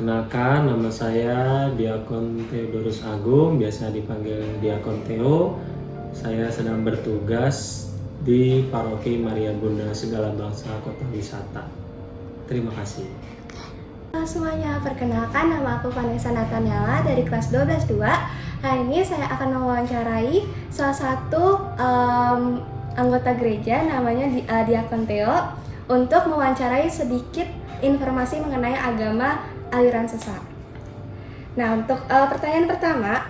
Perkenalkan, nama saya Diakon Theodorus Agung, biasa dipanggil Diakon Theo. Saya sedang bertugas di Paroki Maria Bunda Segala Bangsa Kota Wisata. Terima kasih. Halo semuanya, perkenalkan nama aku Vanessa Nathaniela dari kelas 12-2. Hari ini saya akan mewawancarai salah satu anggota gereja namanya Diakon Theo untuk mewawancarai sedikit informasi mengenai agama aliran sesat. Nah, untuk pertanyaan pertama,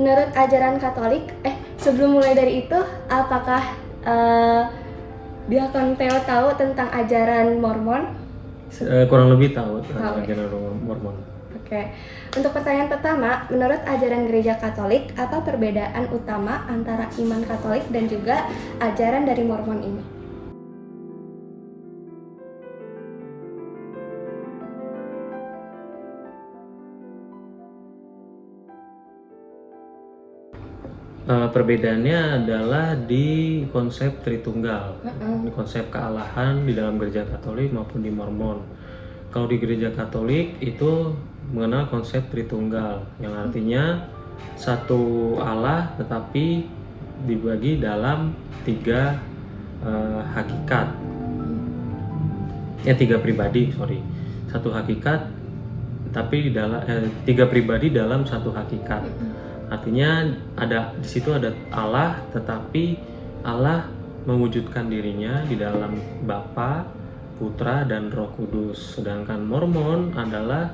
menurut ajaran Katolik, sebelum mulai dari itu, apakah Diakon Theo tahu tentang ajaran Mormon? Kurang lebih tahu tentang ajaran Mormon. Oke. Untuk pertanyaan pertama, menurut ajaran gereja Katolik, apa perbedaan utama antara iman Katolik dan juga ajaran dari Mormon ini? Perbedaannya adalah di konsep Tritunggal, di konsep kealahan di dalam gereja Katolik maupun di Mormon. Kalau di gereja Katolik itu mengenal konsep Tritunggal, yang artinya satu Allah tetapi dibagi dalam tiga hakikat, tiga pribadi, satu hakikat tapi di dalam tiga pribadi dalam satu hakikat. Artinya di situ ada Allah, tetapi Allah mewujudkan dirinya di dalam Bapa, Putra, dan Roh Kudus. Sedangkan Mormon adalah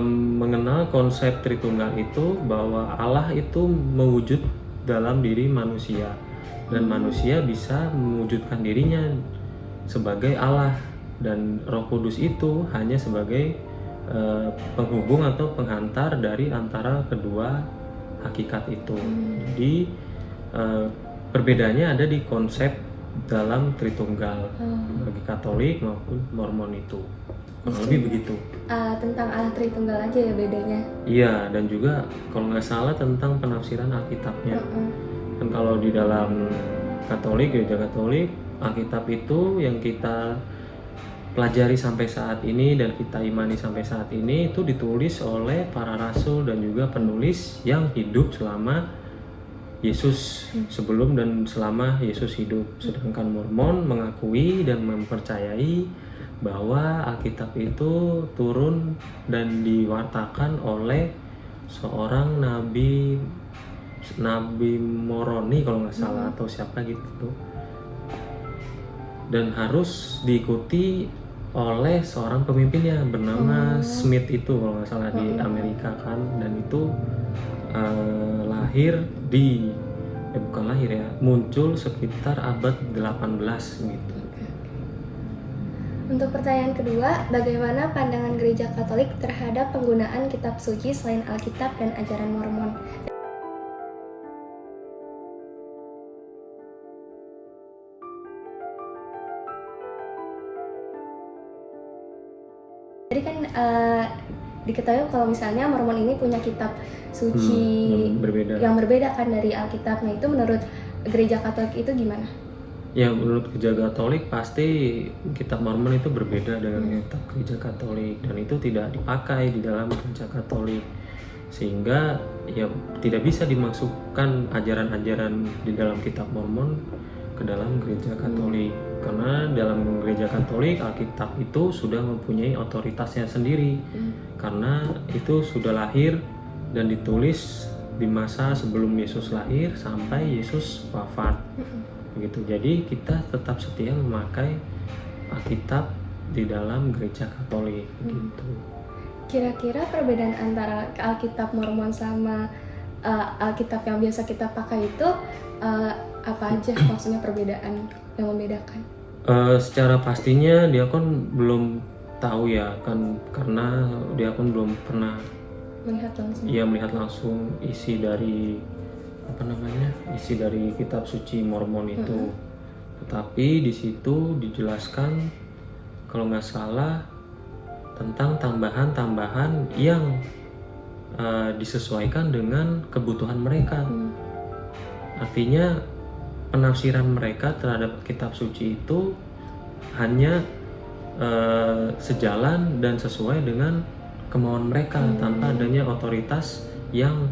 mengenal konsep Tritunggal itu, bahwa Allah itu mewujud dalam diri manusia dan manusia bisa mewujudkan dirinya sebagai Allah, dan Roh Kudus itu hanya sebagai penghubung atau penghantar dari antara kedua hakikat itu. Jadi perbedaannya ada di konsep dalam Tritunggal bagi Katolik maupun Mormon itu. Kurang lebih begitu. Tentang Allah Tritunggal aja ya bedanya? Iya, dan juga kalau nggak salah tentang penafsiran Alkitabnya. Dan kalau di dalam Katolik, gereja Katolik, Alkitab itu yang kita pelajari sampai saat ini dan kita imani sampai saat ini itu ditulis oleh para rasul dan juga penulis yang hidup selama Yesus, sebelum dan selama Yesus hidup. Sedangkan Mormon mengakui dan mempercayai bahwa Alkitab itu turun dan diwartakan oleh seorang nabi Moroni kalau nggak salah, atau siapa gitu, dan harus diikuti oleh seorang pemimpinnya bernama Smith itu kalau nggak salah, di Amerika kan. Dan itu muncul sekitar abad 18 gitu. Untuk pertanyaan kedua, bagaimana pandangan gereja Katolik terhadap penggunaan kitab suci selain Alkitab dan ajaran Mormon? Jadi kan diketahui kalau misalnya Mormon ini punya kitab suci yang berbeda kan dari Alkitab. Nah, itu menurut gereja Katolik itu gimana? Ya, menurut gereja Katolik pasti kitab Mormon itu berbeda dengan kitab gereja Katolik, dan itu tidak dipakai di dalam gereja Katolik, sehingga ya tidak bisa dimasukkan ajaran-ajaran di dalam kitab Mormon ke dalam gereja Katolik. Karena dalam gereja Katolik Alkitab itu sudah mempunyai otoritasnya sendiri, karena itu sudah lahir dan ditulis di masa sebelum Yesus lahir sampai Yesus wafat. Begitu. Jadi kita tetap setia memakai Alkitab di dalam gereja Katolik gitu. Kira-kira perbedaan antara Alkitab Mormon sama Alkitab yang biasa kita pakai itu apa aja, maksudnya perbedaan yang membedakan? Secara pastinya Diakon belum tahu ya kan, karena Diakon belum pernah melihat langsung isi dari kitab suci Mormon itu. Tetapi di situ dijelaskan kalau nggak salah tentang tambahan-tambahan yang disesuaikan dengan kebutuhan mereka. Artinya penafsiran mereka terhadap kitab suci itu hanya sejalan dan sesuai dengan kemauan mereka tanpa adanya otoritas yang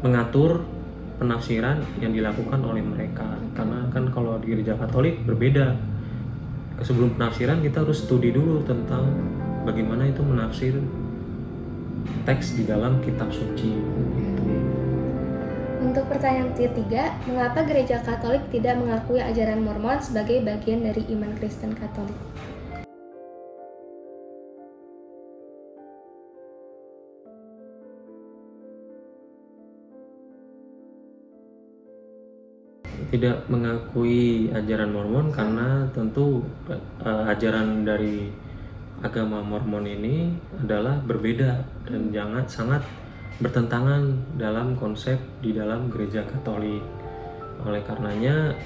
mengatur penafsiran yang dilakukan oleh mereka. Karena kan kalau di gereja Katolik berbeda. Sebelum penafsiran kita harus studi dulu tentang bagaimana itu menafsir teks di dalam kitab suci gitu. Untuk pertanyaan ketiga, mengapa gereja Katolik tidak mengakui ajaran Mormon sebagai bagian dari iman Kristen Katolik? Tidak mengakui ajaran Mormon karena tentu ajaran dari agama Mormon ini adalah berbeda dan sangat bertentangan dalam konsep di dalam gereja Katolik. Oleh karenanya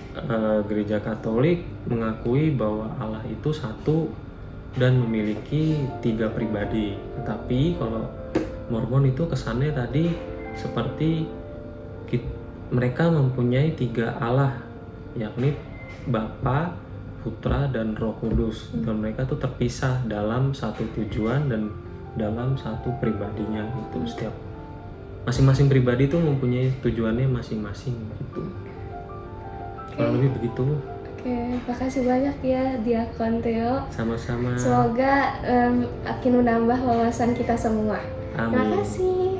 gereja Katolik mengakui bahwa Allah itu satu dan memiliki 3 pribadi. Tetapi kalau Mormon itu kesannya tadi seperti mereka mempunyai 3 Allah, yakni Bapa, Putra, dan Roh Kudus. Dan mereka tuh terpisah dalam satu tujuan dan dalam satu pribadinya gitu. Setiap masing-masing pribadi tuh mempunyai tujuannya masing-masing gitu. Kurang lebih begitu. Oke, makasih banyak ya Diakon Theo. Sama-sama. Semoga makin menambah wawasan kita semua. Amin. Terima kasih.